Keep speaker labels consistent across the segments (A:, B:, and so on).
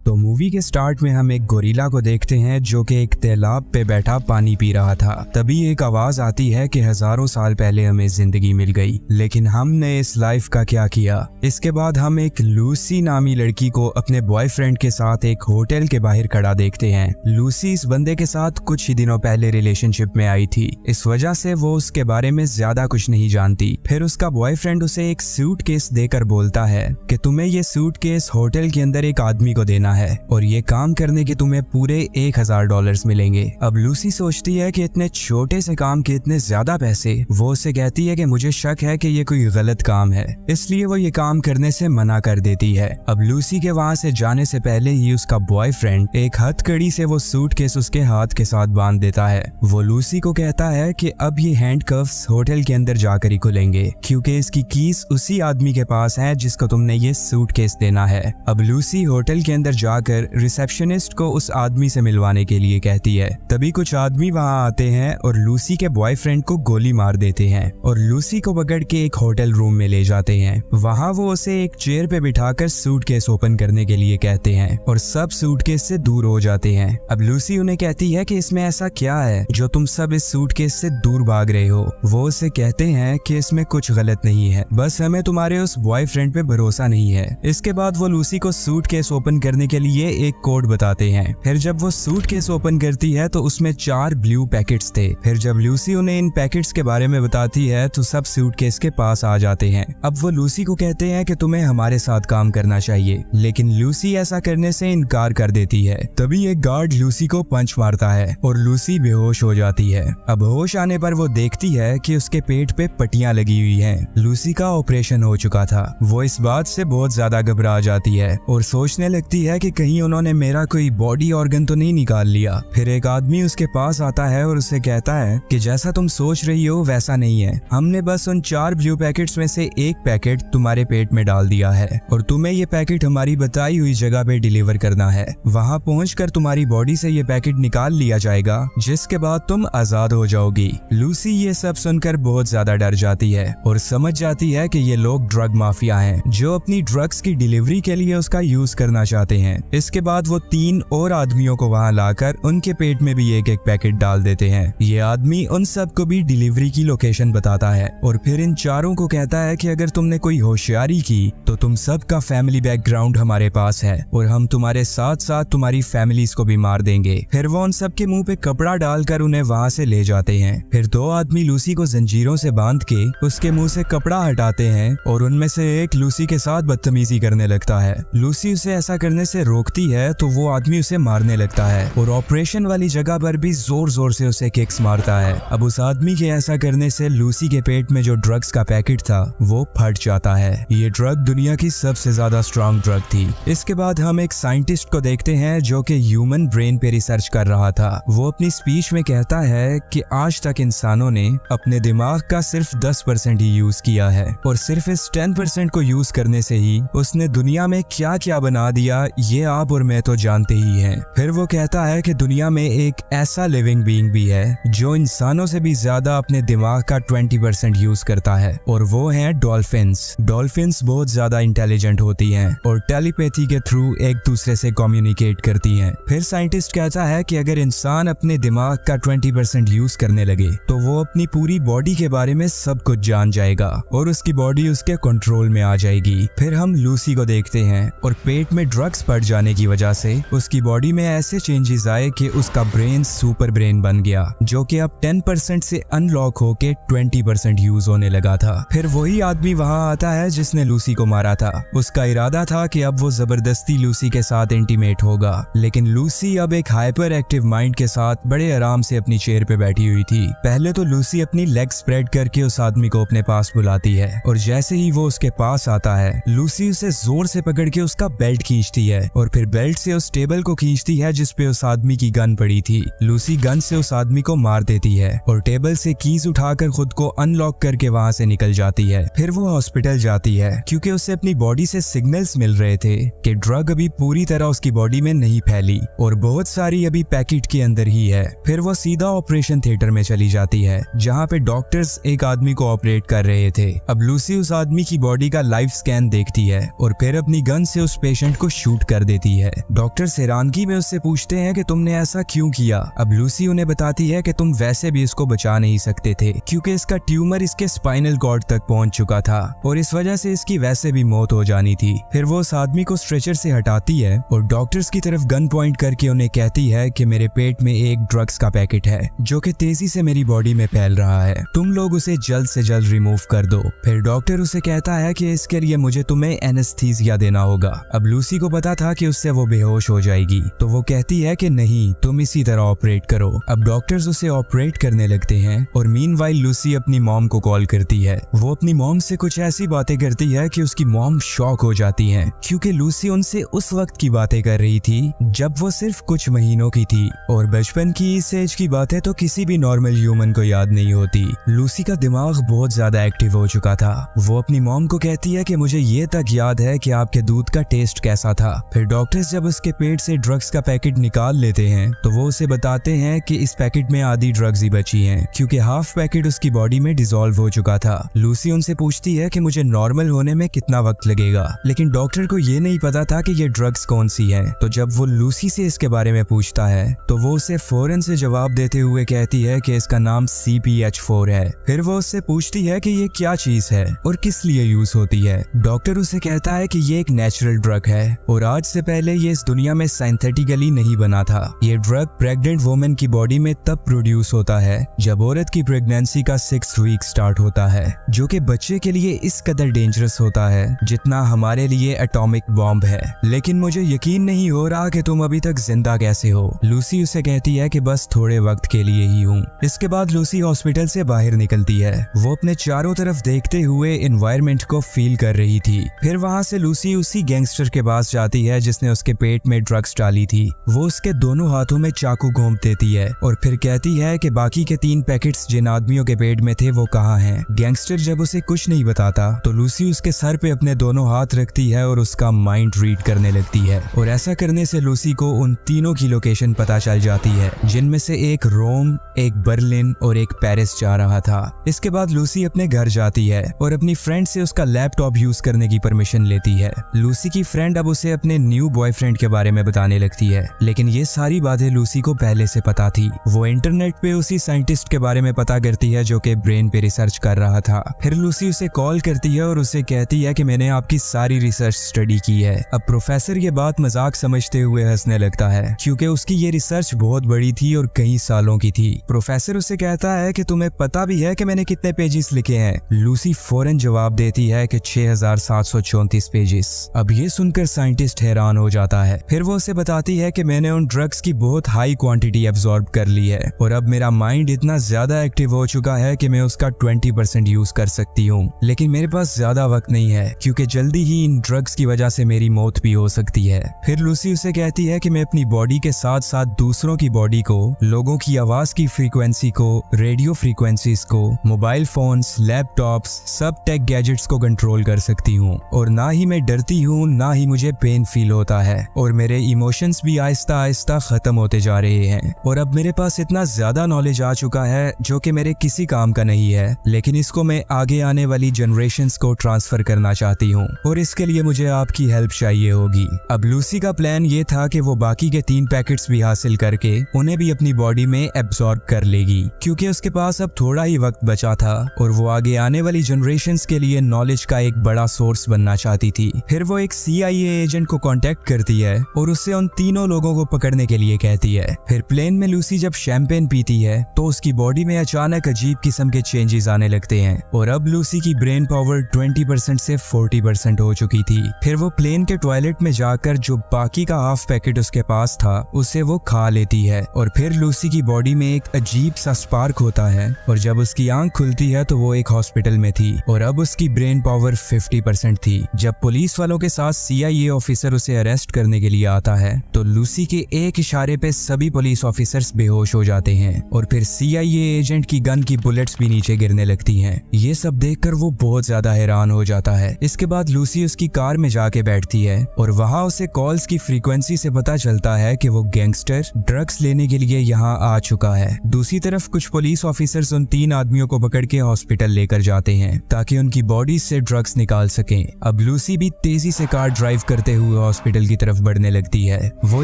A: तो मूवी के स्टार्ट में हम एक गोरिल्ला को देखते हैं जो कि एक तालाब पे बैठा पानी पी रहा था। तभी एक आवाज आती है कि हजारों साल पहले हमें जिंदगी मिल गई, लेकिन हमने इस लाइफ का क्या किया। इसके बाद हम एक लूसी नामी लड़की को अपने बॉयफ्रेंड के साथ एक होटल के बाहर खड़ा देखते हैं। लूसी इस बंदे के साथ कुछ ही दिनों पहले रिलेशनशिप में आई थी, इस वजह से वो उसके बारे में ज्यादा कुछ नहीं जानती। फिर उसका बॉयफ्रेंड उसे एक सूटकेस देकर बोलता है कि तुम्हें ये सूटकेस होटल के अंदर एक आदमी को देना है और ये काम करने के तुम्हें पूरे $1000 मिलेंगे। अब लूसी सोचती है कि इतने छोटे से काम के इतने ज्यादा पैसे। वो उसे कहती है कि मुझे शक है कि ये कोई गलत काम है, इसलिए वो ये काम करने से मना कर देती है। अब लूसी के वहाँ से जाने से पहले ही उसका बॉयफ्रेंड एक हथकड़ी से वो सूटकेस उसके हाथ के साथ बांध देता है। वो लूसी को कहता है कि अब ये हैंडकफ्स होटल के अंदर जाकर ही खुलेंगे, क्योंकि इसकी कीज उसी आदमी के पास है जिसको तुमने ये सूटकेस देना है। अब लूसी होटल के अंदर जाकर रिसेप्शनिस्ट को उस आदमी से मिलवाने के लिए कहती है। तभी कुछ आदमी वहाँ आते हैं और लूसी के बॉयफ्रेंड को गोली मार देते हैं और लूसी को पकड़ के एक होटल रूम में ले जाते हैं। वहाँ वो उसे एक चेयर पे बिठाकर सूटकेस ओपन करने के लिए कहते हैं और सब सूटकेस से दूर हो जाते हैं। अब लूसी उन्हें कहती है कि इसमें ऐसा क्या है जो तुम सब इस सूटकेस से दूर भाग रहे हो। वो उसे कहते हैं कि इसमें कुछ गलत नहीं है, बस हमें तुम्हारे उस बॉयफ्रेंड पे भरोसा नहीं है। इसके बाद वो लूसी को सूटकेस ओपन करने के लिए एक कोड बताते हैं। फिर जब वो सूटकेस ओपन करती है तो उसमें 4 ब्लू पैकेट्स थे। फिर जब लूसी उन्हें इन पैकेट्स के बारे में बताती है तो सब सूटकेस के पास आ जाते हैं। अब वो लूसी को कहते हैं कि तुम्हें हमारे साथ काम करना चाहिए, लेकिन लूसी ऐसा करने से इनकार कर देती है। तभी एक गार्ड लूसी को पंच मारता है और लूसी बेहोश हो जाती है। अब होश आने पर वो देखती है कि उसके पेट पे पट्टियां लगी हुई हैं। लूसी का ऑपरेशन हो चुका था। वो इस बात से बहुत ज्यादा घबरा जाती है और सोचने लगती है कि कहीं उन्होंने मेरा कोई बॉडी ऑर्गन तो नहीं निकाल लिया। फिर एक आदमी उसके पास आता है और उसे कहता है कि जैसा तुम सोच रही हो वैसा नहीं है, हमने बस उन 4 ब्लू पैकेट्स में से एक पैकेट तुम्हारे पेट में डाल दिया है और तुम्हें ये पैकेट हमारी बताई हुई जगह पे डिलीवर करना है। वहाँ पहुंचकर तुम्हारी बॉडी से ये पैकेट निकाल लिया जाएगा, जिसके बाद तुम आजाद हो जाओगी। लूसी ये सब सुनकर बहुत ज्यादा डर जाती है और समझ जाती है कि ये लोग ड्रग माफिया हैं जो अपनी ड्रग्स की डिलीवरी के लिए उसका यूज करना चाहते हैं। इसके बाद वो 3 और आदमियों को वहाँ लाकर उनके पेट में भी एक एक पैकेट डाल देते हैं। ये आदमी उन सब को भी डिलीवरी की लोकेशन बताता है और फिर इन चारों को कहता है कि अगर तुमने कोई होशियारी की तो तुम सबका फैमिली बैकग्राउंड हमारे पास है और हम तुम्हारे साथ साथ तुम्हारी फैमिलीज को भी मार देंगे। फिर वो उन सब के मुंह पे कपड़ा डालकर उन्हें वहाँ से ले जाते हैं। फिर 2 आदमी लूसी को जंजीरों से बांध के उसके मुंह से कपड़ा हटाते हैं और उनमें से एक लूसी के साथ बदतमीजी करने लगता है। लूसी उसे ऐसा करने से रोकती है तो वो आदमी उसे मारने लगता है और ऑपरेशन वाली जगह पर भी जोर जोर से उसे किक्स मारता है। अब उस आदमी के ऐसा करने से लूसी के पेट में जो ड्रग्स का पैकेट था वो फट जाता है। ये ड्रग दुनिया की सबसे ज्यादा स्ट्रॉन्ग ड्रग थी। इसके बाद हम एक साइंटिस्ट को देखते हैं जो कि ह्यूमन ब्रेन पे रिसर्च कर रहा था। वो अपनी स्पीच में कहता है कि आज तक इंसानों ने अपने दिमाग का सिर्फ 10% ही यूज किया है और सिर्फ इस 10% को यूज करने से ही उसने दुनिया में क्या क्या बना दिया, ये आप और मैं तो जानते ही हैं। फिर वो कहता है कि दुनिया में एक ऐसा लिविंग बीइंग भी है जो इंसानों से भी ज्यादा अपने दिमाग का 20% यूज करता है और वो है डॉल्फिन्स। डॉल्फिन्स बहुत ज्यादा इंटेलिजेंट होती हैं और टेलीपैथी के थ्रू एक दूसरे से कम्युनिकेट करती हैं। फिर साइंटिस्ट कहता है कि अगर इंसान अपने दिमाग का 20% यूज करने लगे तो वो अपनी पूरी बॉडी के बारे में सब कुछ जान जाएगा और उसकी बॉडी उसके कंट्रोल में आ जाएगी। फिर हम लूसी को देखते हैं और पेट में ड्रग्स पड़ जाने की वजह से उसकी बॉडी में ऐसे चेंजेस आए कि उसका ब्रेन सुपर ब्रेन बन गया, जो कि अब 10% से अनलॉक होके 20% यूज होने लगा था। फिर वही आदमी वहां आता है जिसने लूसी को मारा था। उसका इरादा था कि अब वो जबरदस्ती लूसी के साथ इंटीमेट होगा, लेकिन लूसी अब एक हाइपर एक्टिव माइंड के साथ बड़े आराम से अपनी चेयर पे बैठी हुई थी। पहले तो लूसी अपनी लेग स्प्रेड करके उस आदमी को अपने पास बुलाती है और जैसे ही वो उसके पास आता है लूसी उसे जोर से पकड़ के उसका बेल्ट खींचती है और फिर बेल्ट से उस टेबल को खींचती है जिसपे उस आदमी की गन पड़ी थी। लूसी गन से उस आदमी को मार देती है और टेबल से कीज उठाकर खुद को अनलॉक करके वहां से निकल जाती है। फिर वो हॉस्पिटल जाती है क्योंकि उसे अपनी बॉडी से सिग्नल्स मिल रहे थे कि ड्रग अभी पूरी तरह उसकी बॉडी में नहीं फैली और बहुत सारी अभी पैकेट के अंदर ही है। फिर वो सीधा ऑपरेशन थिएटर में चली जाती है जहाँ पे डॉक्टर्स एक आदमी को ऑपरेट कर रहे थे। अब लूसी उस आदमी की बॉडी का लाइव स्कैन देखती है और फिर अपनी गन से उस पेशेंट को शूट कर देती है। डॉक्टर हैरानगी में उससे पूछते हैं कि तुमने ऐसा क्यों किया। अब लूसी उन्हें बताती है कि तुम वैसे भी इसको बचा नहीं सकते थे क्योंकि इसका ट्यूमर इसके स्पाइनल कॉर्ड तक पहुंच चुका था और इस वजह से इसकी वैसे भी मौत हो जानी थी। फिर वो उस आदमी को स्ट्रेचर से हटाती है और डॉक्टर्स की तरफ गन पॉइंट करके उन्हें कहती है कि मेरे पेट में एक ड्रग्स का पैकेट है जो कि तेजी से मेरी बॉडी में फैल रहा है, तुम लोग उसे जल्द से जल्द रिमूव कर दो। फिर डॉक्टर उसे कहता है कि इसके लिए मुझे तुम्हें एनेस्थीसिया देना होगा। अब लूसी को पता था कि उससे वो बेहोश हो जाएगी तो वो कहती है कि नहीं, तुम इसी तरह ऑपरेट करो। अब डॉक्टर्स उसे ऑपरेट करने लगते हैं और मीनवाइल लूसी अपनी मॉम को कॉल करती है। वो अपनी मॉम से कुछ ऐसी बातें करती है कि उसकी मॉम शॉक हो जाती है क्योंकि लूसी उनसे उस वक्त की बातें कर रही थी जब वो सिर्फ कुछ महीनों की थी और बचपन की इस एज की बातें तो किसी भी नॉर्मल ह्यूमन को याद नहीं होती। लूसी का दिमाग बहुत ज्यादा एक्टिव हो चुका था। वो अपनी मॉम को कहती है कि मुझे ये तक याद है कि आपके दूध का टेस्ट कैसा था। फिर डॉक्टर्स जब उसके पेट से ड्रग्स का पैकेट निकाल लेते हैं तो वो उसे बताते हैं कि इस पैकेट में आधी ड्रग्स ही बची हैं क्योंकि हाफ पैकेट उसकी बॉडी में डिसॉल्व हो चुका था। लूसी उनसे पूछती है कि मुझे नॉर्मल होने में कितना वक्त लगेगा, लेकिन डॉक्टर को ये नहीं पता था कि ये ड्रग्स कौन सी हैं। तो जब वो लूसी से इसके बारे में पूछता है तो वो उसे फौरन से जवाब देते हुए कहती है कि इसका नाम CPH4 है। फिर वो उससे पूछती है कि ये क्या चीज है और किस लिए यूज होती है। डॉक्टर उसे कहता है कि ये एक नेचुरल ड्रग है और आज से पहले ये इस दुनिया में साइंथेटिकली नहीं बना था। ये ड्रग प्रेग्नेंट वुमेन की बॉडी में तब प्रोड्यूस होता है जब औरत की प्रेगनेंसी का 6th वीक स्टार्ट होता है, जो कि बच्चे के लिए इस कदर डेंजरस होता है जितना हमारे लिए एटॉमिक बॉम्ब है। लेकिन मुझे यकीन नहीं हो रहा कि तुम अभी तक जिंदा कैसे हो। लूसी उसे कहती है कि बस थोड़े वक्त के लिए ही हूँ। इसके बाद लूसी हॉस्पिटल से बाहर निकलती है। वो अपने चारों तरफ देखते हुए एनवायरनमेंट को फील कर रही थी। फिर वहाँ से लूसी उसी गैंगस्टर के पास जाती है जिसने उसके पेट में ड्रग्स डाली थी। वो उसके दोनों हाथों में चाकू घोंप देती है और फिर कहती है कि बाकी के 3 पैकेट्स जिन आदमियों के पेट में थे वो कहाँ हैं। गैंगस्टर जब उसे कुछ नहीं बताता तो लूसी उसके सर पे अपने दोनों हाथ रखती है और उसका माइंड रीड करने लगती है और ऐसा करने से लूसी को उन तीनों की लोकेशन पता चल जाती है जिनमें से एक रोम, एक बर्लिन और एक पेरिस जा रहा था। इसके बाद लूसी अपने घर जाती है और अपनी फ्रेंड से उसका लैपटॉप यूज करने की परमिशन लेती है। लूसी की फ्रेंड अब उसे अपने न्यू बॉयफ्रेंड के बारे में बताने लगती है, लेकिन ये सारी बातें लूसी को पहले से पता थी। वो इंटरनेट पे उसी साइंटिस्ट के बारे में पता करती है जो कि ब्रेन पे रिसर्च कर रहा था। फिर लूसी उसे कॉल करती है और उसे कहती है कि मैंने आपकी सारी रिसर्च स्टडी की है। अब प्रोफेसर ये बात मजाक समझते हुए हंसने लगता है क्योंकि उसकी ये रिसर्च बहुत बड़ी थी और कई सालों की थी। प्रोफेसर उसे कहता है कि तुम्हें पता भी है कि मैंने कितने पेजेस लिखे हैं। लूसी फौरन जवाब देती है कि 6734 पेजेस। अब ये सुनकर साइंटिस्ट हैरान हो जाता है। फिर वो उसे बताती है कि मैंने उन ड्रग्स की बहुत हाई क्वांटिटी एब्जॉर्ब कर ली है और अब मेरा माइंड इतना ज्यादा एक्टिव हो चुका है कि मैं उसका 20% यूज कर सकती हूँ, लेकिन मेरे पास ज्यादा वक्त नहीं है क्योंकि जल्दी ही इन ड्रग्स की वजह से मेरी मौत भी हो सकती है। फिर लूसी उसे कहती है कि मैं अपनी बॉडी के साथ साथ दूसरों की बॉडी को, लोगों की आवाज की फ्रीक्वेंसी को, रेडियो फ्रीक्वेंसीज को, मोबाइल फोन्स, लैपटॉप्स, सब टेक गैजेट्स को कंट्रोल कर सकती हूँ और ना ही मैं डरती हूँ ना ही मुझे पेन फील होता है और मेरे इमोशंस भी आहिस्ता आहिस्ता खत्म होते जा रहे हैं और अब मेरे पास इतना ज्यादा नॉलेज आ चुका है जो कि मेरे किसी काम का नहीं है, लेकिन इसको मैं आगे आने वाली जनरेशंस को ट्रांसफर करना चाहती हूँ और इसके लिए मुझे आपकी हेल्प चाहिए होगी। अब लूसी का प्लान ये था कि वो बाकी के 3 पैकेट्स भी हासिल करके उन्हें भी अपनी बॉडी में एब्सॉर्ब कर लेगी क्योंकि उसके पास अब थोड़ा ही वक्त बचा था और वो आगे आने वाली जनरेशंस के लिए नॉलेज का एक बड़ा सोर्स बनना चाहती थी। फिर वो एक CIA एजेंट को कांटेक्ट करती है और उससे उन तीनों लोगों को पकड़ने के लिए कहती है। फिर प्लेन में लूसी जब शैंपेन पीती है तो उसकी बॉडी में अचानक अजीब किस्म के चेंजेस आने लगते हैं और अब लूसी की ब्रेन पावर 20% से 40% हो चुकी थी। फिर वो प्लेन के टॉयलेट में जाकर जो बाकी का हाफ पैकेट उसके पास था उसे वो खा लेती है और फिर लूसी की बॉडी में एक अजीब सा स्पार्क होता है और जब उसकी आंख खुलती है तो वो एक हॉस्पिटल में थी और अब उसकी ब्रेन पावर 50% थी। जब पुलिस वालों के साथ CIA ऑफिसर उसे अरेस्ट करने के लिए आता है तो लूसी के एक इशारे पे सभी पुलिस ऑफिसर्स बेहोश हो जाते हैं और फिर CIA एजेंट की गन की बुलेट्स भी नीचे गिरने लगती हैं। ये सब देखकर वो बहुत ज्यादा हैरान हो जाता है। इसके बाद लूसी उसकी कार में जाके बैठती है और वहाँ उसे कॉल्स की फ्रीक्वेंसी से पता चलता है कि वो गैंगस्टर ड्रग्स लेने के लिए यहाँ आ चुका है। दूसरी तरफ कुछ पुलिस ऑफिसर्स उन 3 आदमियों को पकड़ के हॉस्पिटल लेकर जाते हैं ताकि उनकी बॉडी से ड्रग्स निकाल सकें। अब लूसी भी तेजी से कार ड्राइव करते हुए हॉस्पिटल की तरफ बढ़ने लगती है। वो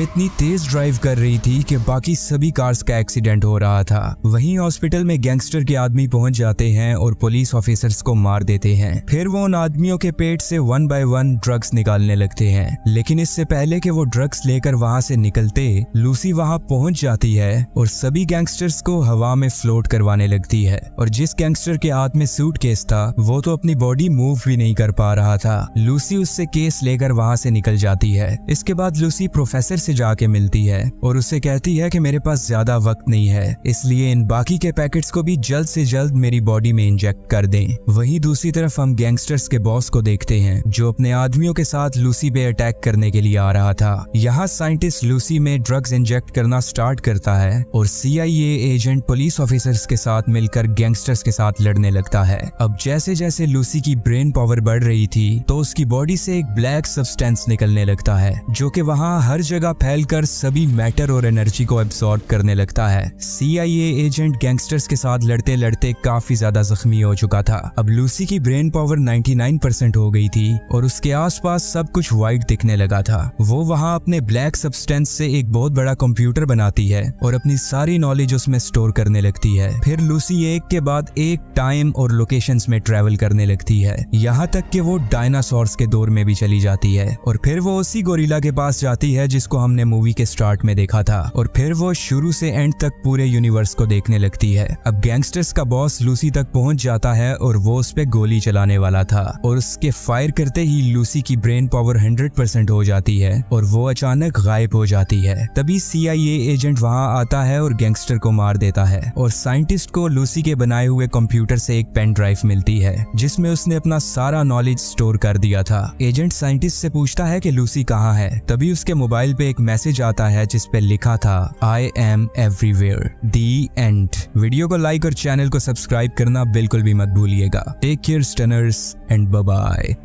A: इतनी तेज ड्राइव कर रही थी कि बाकी सभी कार्स का एक्सीडेंट हो रहा था। वहीं हॉस्पिटल में गैंगस्टर के आदमी पहुंच जाते हैं और पुलिस ऑफिसर्स को मार देते हैं। फिर वो उन आदमियों के पेट से 1 बाय 1 ड्रग्स निकालने लगते हैं। लेकिन इससे पहले कि वो ड्रग्स लेकर वहां से निकलते, लूसी वहां पहुंच जाती है और सभी गैंगस्टर्स को हवा में फ्लोट करवाने लगती है। और जिस गैंगस्टर के हाथ में सूटकेस था वो तो अपनी बॉडी मूव भी नहीं कर पा रहा था। लूसी उससे केस लेकर वहां से निकल जाती है। इसके बाद लूसी प्रोफेसर से जाके मिलती है और उससे कहती है कि मेरे पास ज्यादा वक्त नहीं है, इसलिए इन बाकी के पैकेट्स को भी जल्द से जल्द मेरी बॉडी में इंजेक्ट कर दें। वहीं दूसरी तरफ हम गैंगस्टर्स के बॉस को देखते हैं जो अपने आदमियों के साथ लूसी पे अटैक करने के लिए आ रहा था। यहाँ साइंटिस्ट लूसी में ड्रग्स इंजेक्ट करना स्टार्ट करता है और CIA एजेंट पुलिस ऑफिसर्स के साथ मिलकर गैंगस्टर्स के साथ लड़ने लगता है। अब जैसे जैसे लूसी की ब्रेन पावर बढ़ रही थी तो उसकी बॉडी से एक ब्लैक सब्सटेंस निकलने लगता है जो कि वहाँ हर जगह फैलकर सभी मैटर और एनर्जी को एब्सॉर्ब करने लगता है। CIA एजेंट गैंगस्टर्स के साथ लड़ते लड़ते काफी ज्यादा जख्मी हो चुका था। अब लूसी की ब्रेन पावर 99% हो गई थी और उसके आसपास सब कुछ व्हाइट दिखने लगा था। वो वहाँ अपने ब्लैक सब्सटेंस से एक बहुत बड़ा कंप्यूटर बनाती है और अपनी सारी नॉलेज उसमें स्टोर करने लगती है। फिर लूसी एक के बाद एक टाइम और लोकेशंस में ट्रैवल करने लगती है, यहाँ तक कि वो डायनासोर्स के दौर में भी चली जाती है। और फिर वो उसी गोरिल्ला के पास जाती है जिसको हमने मूवी के स्टार्ट में देखा था। और फिर वो शुरू से एंड तक पूरे यूनिवर्स को देखने लगती है। अब गैंगस्टर्स का बॉस लूसी तक पहुंच जाता है और वो उस पे गोली चलाने वाला था और उसके फायर करते ही लूसी की ब्रेन पावर 100% हो जाती है और वो अचानक गायब हो जाती है। तभी CIA एजेंट वहां आता है और गैंगस्टर को मार देता है और साइंटिस्ट को लूसी के बनाए हुए कंप्यूटर से एक पेन ड्राइव मिलती है जिसमें उसने अपना सारा नॉलेज स्टोर कर दिया था। एजेंट साइंटिस्ट से पूछता है कि लूसी कहाँ है। तभी उसके मोबाइल पे एक मैसेज आता है जिस पे लिखा था I am everywhere, the end। Video को लाइक और चैनल को सब्सक्राइब करना बिल्कुल भी मत भूलिएगा। Take care stunners and bye bye.